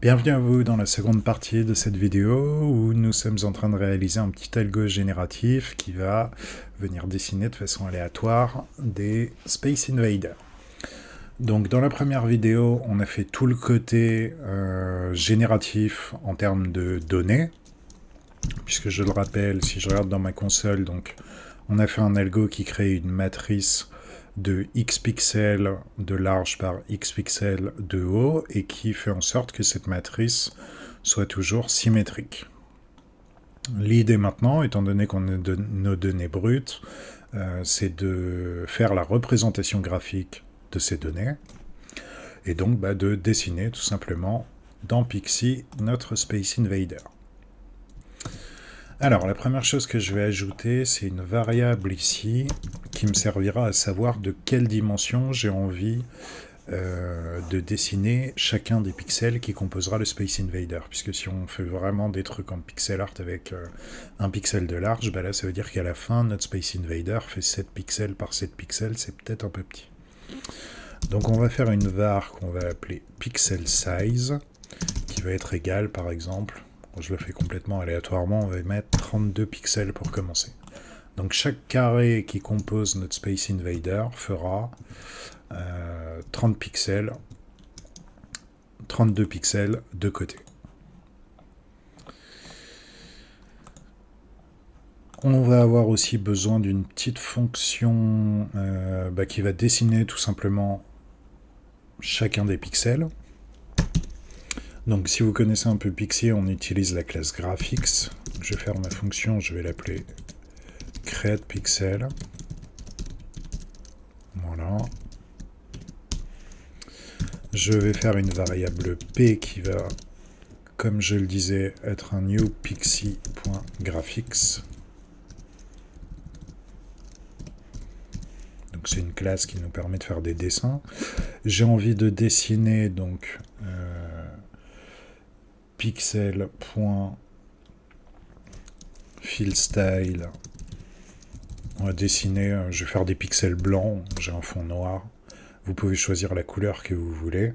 Bienvenue à vous dans la seconde partie de cette vidéo où nous sommes en train de réaliser un petit algo génératif qui va venir dessiner de façon aléatoire des Space Invaders. Donc dans la première vidéo, on a fait tout le côté génératif en termes de données, puisque je le rappelle, si je regarde dans ma console, donc on a fait un algo qui crée une matrice de x pixels de large par x pixels de haut et qui fait en sorte que cette matrice soit toujours symétrique. L'idée maintenant, étant donné qu'on a nos données brutes, c'est de faire la représentation graphique de ces données et donc de dessiner tout simplement dans Pixie notre Space Invader. Alors, la première chose que je vais ajouter, c'est une variable ici qui me servira à savoir de quelle dimension j'ai envie de dessiner chacun des pixels qui composera le Space Invader. Puisque si on fait vraiment des trucs en pixel art avec un pixel de large, là ça veut dire qu'à la fin, notre Space Invader fait 7 pixels par 7 pixels, c'est peut-être un peu petit. Donc on va faire une var qu'on va appeler pixel size, qui va être égale par exemple, je le fais complètement aléatoirement, on va mettre 32 pixels pour commencer. Donc chaque carré qui compose notre Space Invader fera 30 pixels, 32 pixels de côté. On va avoir aussi besoin d'une petite fonction qui va dessiner tout simplement chacun des pixels. Donc si vous connaissez un peu Pixie, on utilise la classe graphics. Je vais faire ma fonction, je vais l'appeler createPixel. Voilà. Je vais faire une variable p qui va, comme je le disais, être un new pixie.graphics. Donc c'est une classe qui nous permet de faire des dessins. J'ai envie de dessiner donc pixel.fillStyle. On va dessiner, je vais faire des pixels blancs, j'ai un fond noir. Vous pouvez choisir la couleur que vous voulez.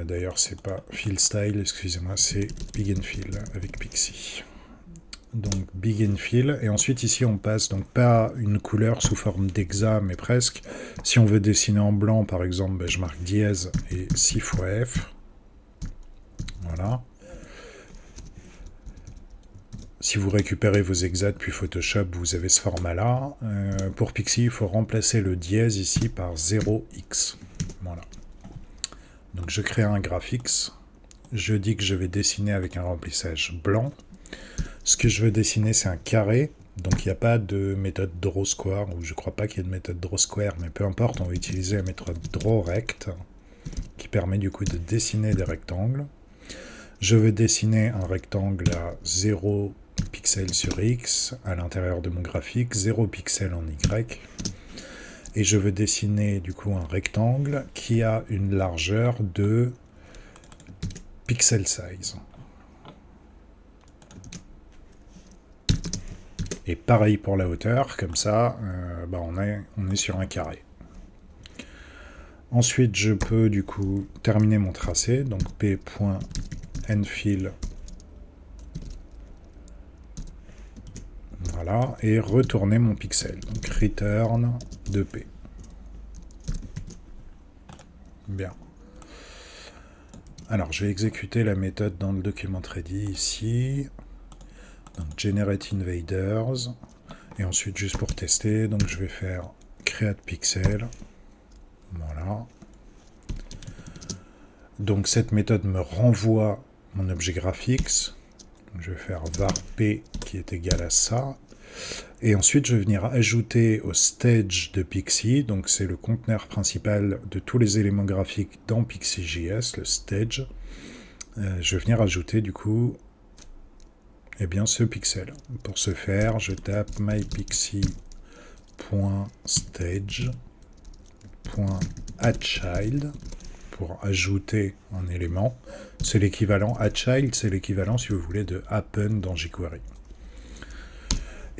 D'ailleurs, c'est pas fillStyle, excusez-moi, c'est BeginFill avec Pixie. Donc BeginFill, et ensuite ici on passe donc pas une couleur sous forme d'hexa, mais presque. Si on veut dessiner en blanc, par exemple, je marque dièse et 6 fois F. Voilà. Si vous récupérez vos hexas depuis Photoshop, vous avez ce format-là. Pour Pixie, il faut remplacer le dièse ici par 0x. Voilà. Donc je crée un graphics. Je dis que je vais dessiner avec un remplissage blanc. Ce que je veux dessiner, c'est un carré. Donc il n'y a pas de méthode drawSquare, ou je ne crois pas qu'il y ait de méthode drawSquare, mais peu importe, on va utiliser la méthode drawRect, qui permet du coup de dessiner des rectangles. Je veux dessiner un rectangle à 0 pixels sur X à l'intérieur de mon graphique, 0 pixels en Y. Et je veux dessiner du coup un rectangle qui a une largeur de pixel size. Et pareil pour la hauteur, comme ça, on est sur un carré. Ensuite, je peux du coup terminer mon tracé, donc p.nfill. Voilà, et retourner mon pixel. Donc return de p. Bien. Alors, je vais exécuter la méthode dans le document ready ici. Donc, generate invaders. Et ensuite, juste pour tester, donc je vais faire createPixel. Voilà. Donc, cette méthode me renvoie mon objet graphics. Donc, je vais faire var_p qui est égal à ça. Et ensuite, je vais venir ajouter au stage de Pixie, donc c'est le conteneur principal de tous les éléments graphiques dans Pixie.js, le stage. Je vais venir ajouter du coup ce pixel. Pour ce faire, je tape myPixie.stage.addChild pour ajouter un élément. C'est l'équivalent, addChild, c'est l'équivalent, si vous voulez, de happen dans jQuery.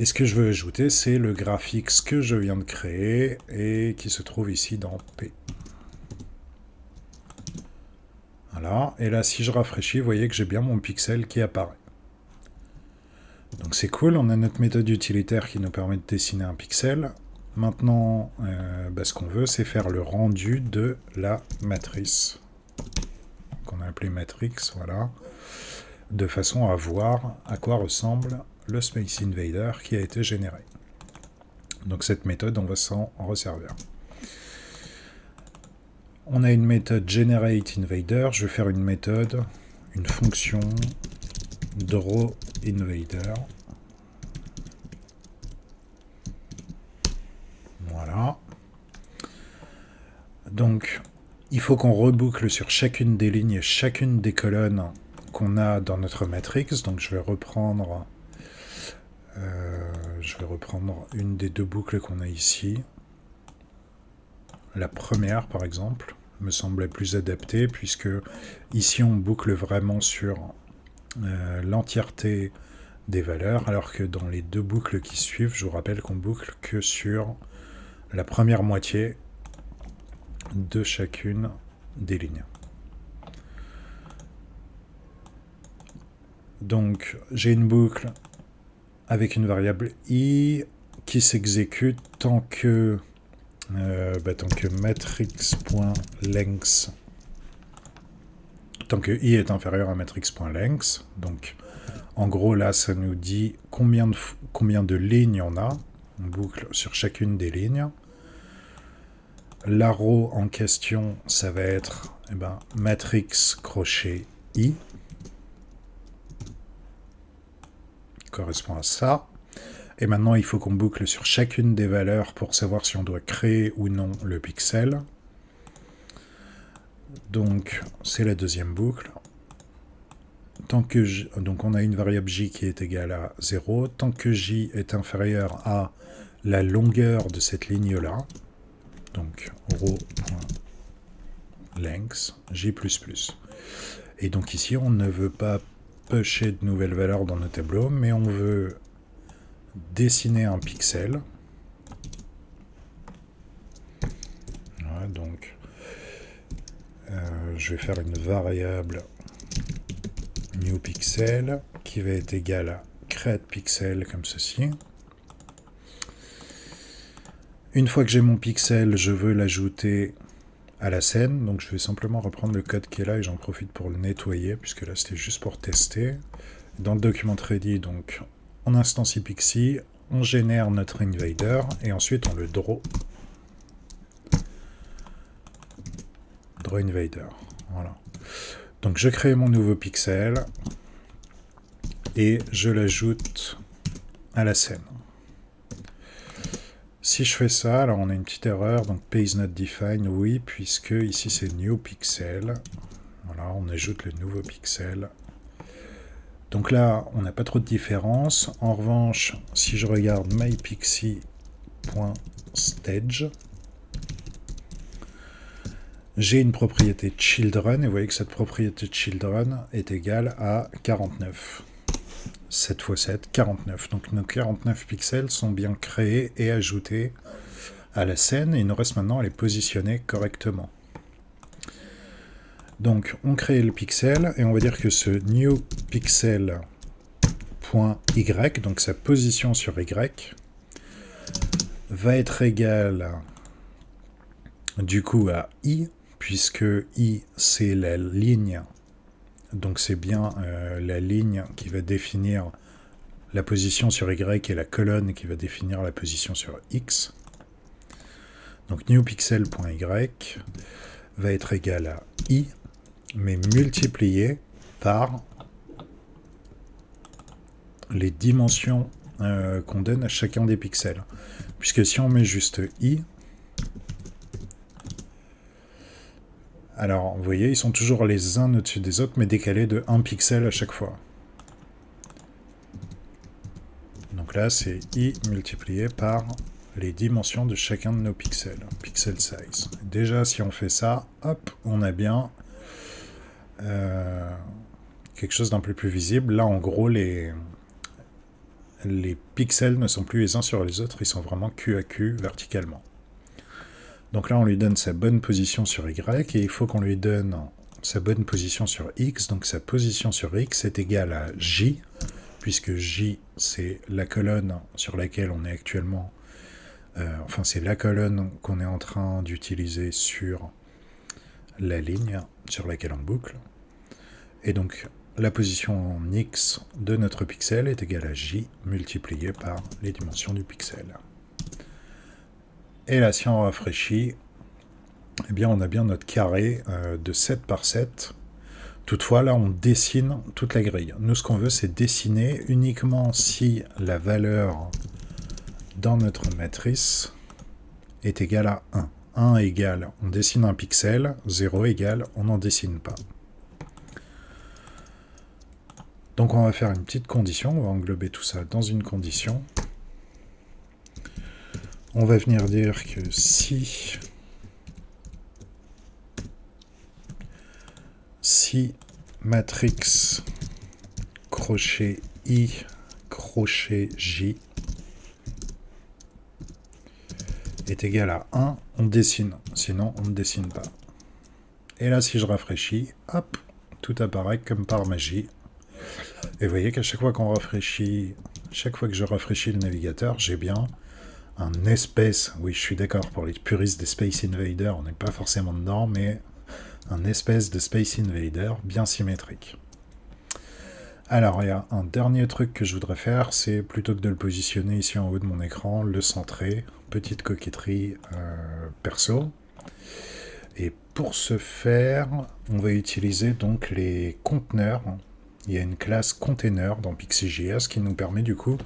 Et ce que je veux ajouter, c'est le graphics que je viens de créer et qui se trouve ici dans P. Voilà, et là si je rafraîchis, vous voyez que j'ai bien mon pixel qui apparaît. Donc c'est cool, on a notre méthode utilitaire qui nous permet de dessiner un pixel. Maintenant, ce qu'on veut, c'est faire le rendu de la matrice, qu'on a appelé matrix, voilà, de façon à voir à quoi ressemble le Space Invader qui a été généré. Donc cette méthode, on va s'en resservir. On a une méthode GenerateInvader, je vais faire une méthode, une fonction drawInvader. Voilà. Donc, il faut qu'on reboucle sur chacune des lignes et chacune des colonnes qu'on a dans notre matrix. Donc je vais reprendre une des deux boucles qu'on a ici. La première, par exemple, me semblait plus adaptée, puisque ici on boucle vraiment sur l'entièreté des valeurs, alors que dans les deux boucles qui suivent, je vous rappelle qu'on boucle que sur la première moitié de chacune des lignes. Donc j'ai une boucle avec une variable i qui s'exécute tant que matrix.length, tant que i est inférieur à matrix.length. Donc en gros là ça nous dit combien de lignes on a. On boucle sur chacune des lignes. L'arrow en question, ça va être matrix crochet i, correspond à ça. Et maintenant, il faut qu'on boucle sur chacune des valeurs pour savoir si on doit créer ou non le pixel. Donc, c'est la deuxième boucle. Donc, on a une variable j qui est égale à 0. Tant que j est inférieur à la longueur de cette ligne-là, donc row.length, j++. Et donc ici, on ne veut pas pusher de nouvelles valeurs dans nos tableaux, mais on veut dessiner un pixel. Voilà, donc je vais faire une variable newPixel qui va être égale à createPixel comme ceci. Une fois que j'ai mon pixel, je veux l'ajouter à la scène, donc je vais simplement reprendre le code qui est là et j'en profite pour le nettoyer, puisque là c'était juste pour tester. Dans le document ready, donc on instancie Pixie, on génère notre invader et ensuite on le draw. Draw invader, voilà. Donc je crée mon nouveau pixel et je l'ajoute à la scène. Si je fais ça, alors on a une petite erreur, donc P is not defined, oui, puisque ici c'est new pixel. Voilà, on ajoute le nouveau pixel. Donc là, on n'a pas trop de différence. En revanche, si je regarde mypixie.stage, j'ai une propriété children, et vous voyez que cette propriété children est égale à 49. 7 x 7, 49. Donc nos 49 pixels sont bien créés et ajoutés à la scène, et il nous reste maintenant à les positionner correctement. Donc on crée le pixel, et on va dire que ce new pixel.y, donc sa position sur y, va être égal du coup à i, puisque i c'est la ligne. Donc c'est bien la ligne qui va définir la position sur Y et la colonne qui va définir la position sur X. Donc newPixel.y va être égal à I, mais multiplié par les dimensions qu'on donne à chacun des pixels. Puisque si on met juste I, alors, vous voyez, ils sont toujours les uns au-dessus des autres, mais décalés de 1 pixel à chaque fois. Donc là, c'est i multiplié par les dimensions de chacun de nos pixels, pixel size. Déjà, si on fait ça, hop, on a bien quelque chose d'un peu plus visible. Là, en gros, les pixels ne sont plus les uns sur les autres, ils sont vraiment cul à cul verticalement. Donc là, on lui donne sa bonne position sur Y, et il faut qu'on lui donne sa bonne position sur X, donc sa position sur X est égale à J, puisque J, c'est la colonne sur laquelle on est actuellement, enfin c'est la colonne qu'on est en train d'utiliser sur la ligne sur laquelle on boucle. Et donc la position en X de notre pixel est égale à J multiplié par les dimensions du pixel. Et là, si on rafraîchit, eh bien on a bien notre carré de 7 par 7. Toutefois, là, on dessine toute la grille. Nous, ce qu'on veut, c'est dessiner uniquement si la valeur dans notre matrice est égale à 1. 1 égale, on dessine un pixel, 0 égale, on n'en dessine pas. Donc on va faire une petite condition, on va englober tout ça dans une condition. On va venir dire que si matrix crochet I crochet J est égal à 1, on dessine, sinon on ne dessine pas. Et là, si je rafraîchis, hop, tout apparaît comme par magie. Et vous voyez qu'à chaque fois qu'on rafraîchit, chaque fois que je rafraîchis le navigateur, j'ai bien un espèce, oui je suis d'accord, pour les puristes des Space Invaders, on n'est pas forcément dedans, mais un espèce de Space Invader bien symétrique. Alors, il y a un dernier truc que je voudrais faire, c'est plutôt que de le positionner ici en haut de mon écran, le centrer, petite coquetterie perso. Et pour ce faire, on va utiliser donc les conteneurs. Il y a une classe container dans Pixie.js qui nous permet du coup,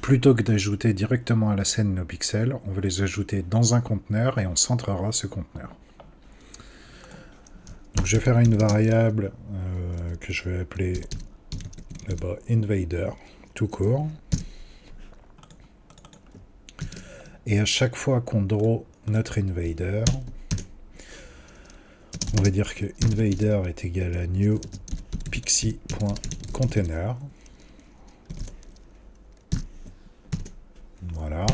plutôt que d'ajouter directement à la scène nos pixels, on va les ajouter dans un conteneur et on centrera ce conteneur. Donc je vais faire une variable que je vais appeler là-bas invader, tout court. Et à chaque fois qu'on draw notre invader, on va dire que invader est égal à new pixie.container. Voilà.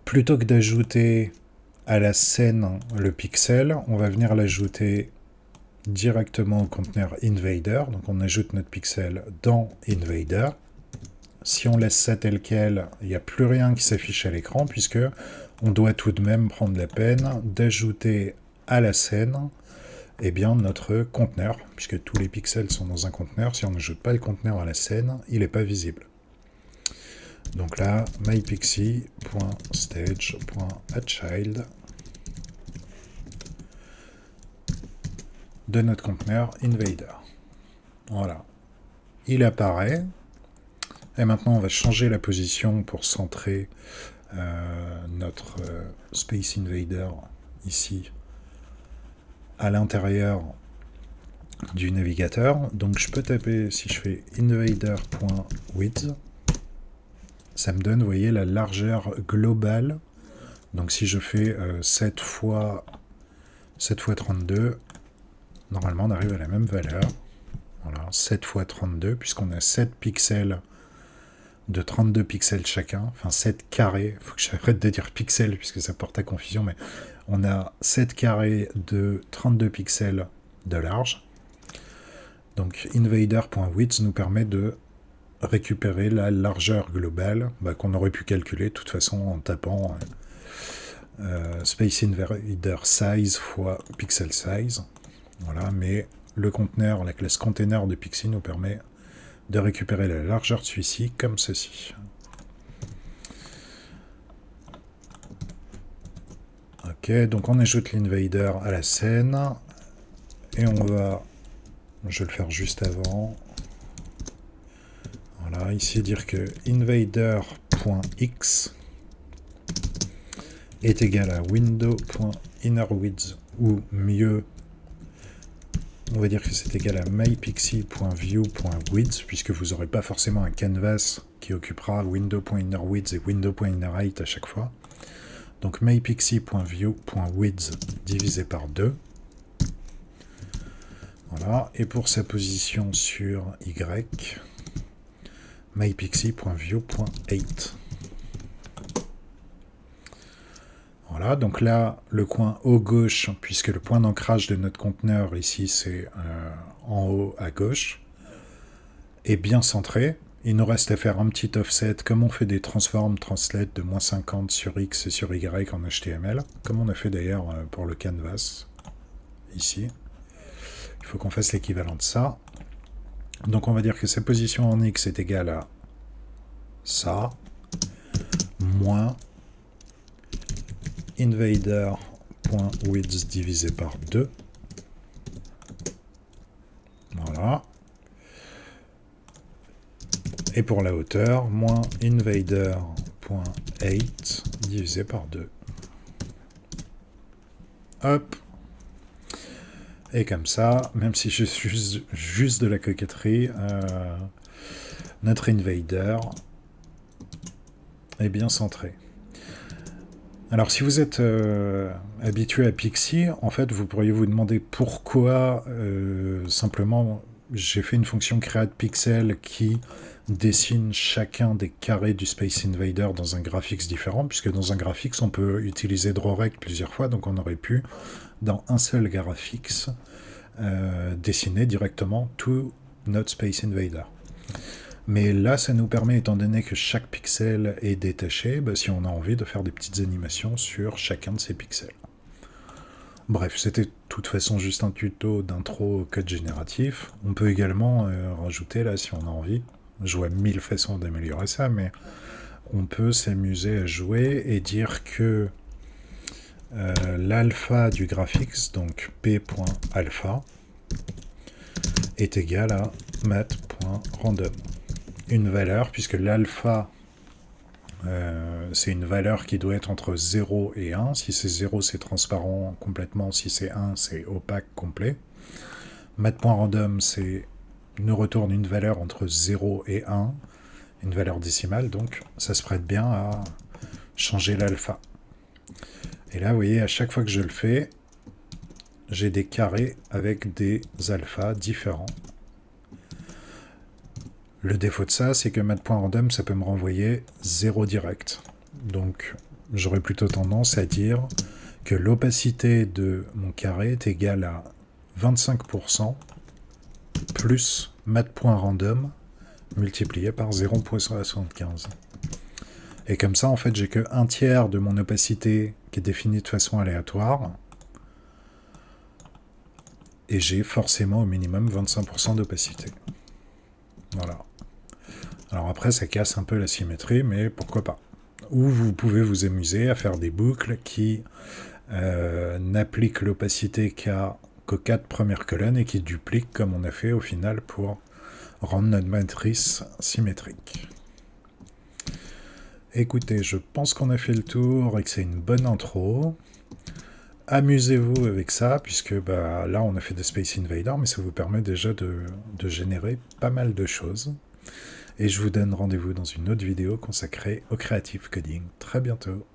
Plutôt que d'ajouter à la scène le pixel, on va venir l'ajouter directement au conteneur invader. Donc on ajoute notre pixel dans invader. Si on laisse ça tel quel, il n'y a plus rien qui s'affiche à l'écran, puisque on doit tout de même prendre la peine d'ajouter à la scène bien, notre conteneur, puisque tous les pixels sont dans un conteneur. Si on n'ajoute pas le conteneur à la scène, il n'est pas visible. Donc là, mypixie.stage.addChild de notre conteneur invader. Voilà. Il apparaît. Et maintenant, on va changer la position pour centrer notre Space Invader ici à l'intérieur du navigateur. Donc je peux taper, si je fais invader.width, ça me donne, vous voyez, la largeur globale. Donc si je fais 7 fois 32, normalement on arrive à la même valeur. Voilà, 7 fois 32, puisqu'on a 7 pixels de 32 pixels chacun, enfin 7 carrés, il faut que j'arrête de dire pixels puisque ça porte à confusion, mais on a 7 carrés de 32 pixels de large. Donc invader.width nous permet de récupérer la largeur globale qu'on aurait pu calculer de toute façon en tapant Space Invader Size fois Pixel Size. Voilà, mais le conteneur, la classe container de Pixie nous permet de récupérer la largeur de celui-ci comme ceci. Ok, donc on ajoute l'invader à la scène et on va, je vais le faire juste avant, voilà, ici dire que invader.x est égal à window.innerWidth, ou mieux, on va dire que c'est égal à mypixie.view.width, puisque vous n'aurez pas forcément un canvas qui occupera window.innerWidth et window.innerHeight à chaque fois. Donc mypixie.view.width divisé par 2. Voilà, et pour sa position sur Y, mypixie.view.height. Voilà, donc là, le coin haut gauche, puisque le point d'ancrage de notre conteneur ici, c'est en haut à gauche, est bien centré. Il nous reste à faire un petit offset, comme on fait des transforms translate de -50 sur X et sur Y en HTML, comme on a fait d'ailleurs pour le canvas, ici. Il faut qu'on fasse l'équivalent de ça. Donc on va dire que sa position en X est égale à ça, moins invader.width divisé par 2. Voilà. Et pour la hauteur, moins invader.height divisé par 2. Hop. Et comme ça, même si je suis juste de la coquetterie, notre invader est bien centré. Alors si vous êtes habitué à Pixie, en fait vous pourriez vous demander pourquoi simplement j'ai fait une fonction createPixel qui dessine chacun des carrés du Space Invader dans un graphics différent, puisque dans un graphics on peut utiliser drawRect plusieurs fois, donc on aurait pu dans un seul graphics dessiner directement tout notre Space Invader. Mais là, ça nous permet, étant donné que chaque pixel est détaché, si on a envie de faire des petites animations sur chacun de ces pixels. Bref, c'était de toute façon juste un tuto d'intro au code génératif. On peut également rajouter, là, si on a envie, je vois 1000 façons d'améliorer ça, mais on peut s'amuser à jouer et dire que l'alpha du graphics, donc p.alpha, est égal à mat.random. Une valeur, puisque l'alpha, c'est une valeur qui doit être entre 0 et 1. Si c'est 0, c'est transparent complètement. Si c'est 1, c'est opaque complet. Mat.random, c'est nous retourne une valeur entre 0 et 1, une valeur décimale, donc ça se prête bien à changer l'alpha. Et là, vous voyez, à chaque fois que je le fais, j'ai des carrés avec des alphas différents. Le défaut de ça, c'est que mat.random, ça peut me renvoyer 0 direct. Donc, j'aurais plutôt tendance à dire que l'opacité de mon carré est égale à 25% plus mat.random multiplié par 0.75. Et comme ça, en fait, j'ai que 1/3 de mon opacité qui est définie de façon aléatoire. Et j'ai forcément au minimum 25% d'opacité. Voilà. Alors après, ça casse un peu la symétrie, mais pourquoi pas. Ou vous pouvez vous amuser à faire des boucles qui n'appliquent l'opacité qu'aux 4 premières colonnes et qui dupliquent comme on a fait au final pour rendre notre matrice symétrique. Écoutez, je pense qu'on a fait le tour et que c'est une bonne intro. Amusez-vous avec ça, puisque là on a fait des Space Invaders, mais ça vous permet déjà de générer pas mal de choses. Et je vous donne rendez-vous dans une autre vidéo consacrée au Creative Coding. Très bientôt.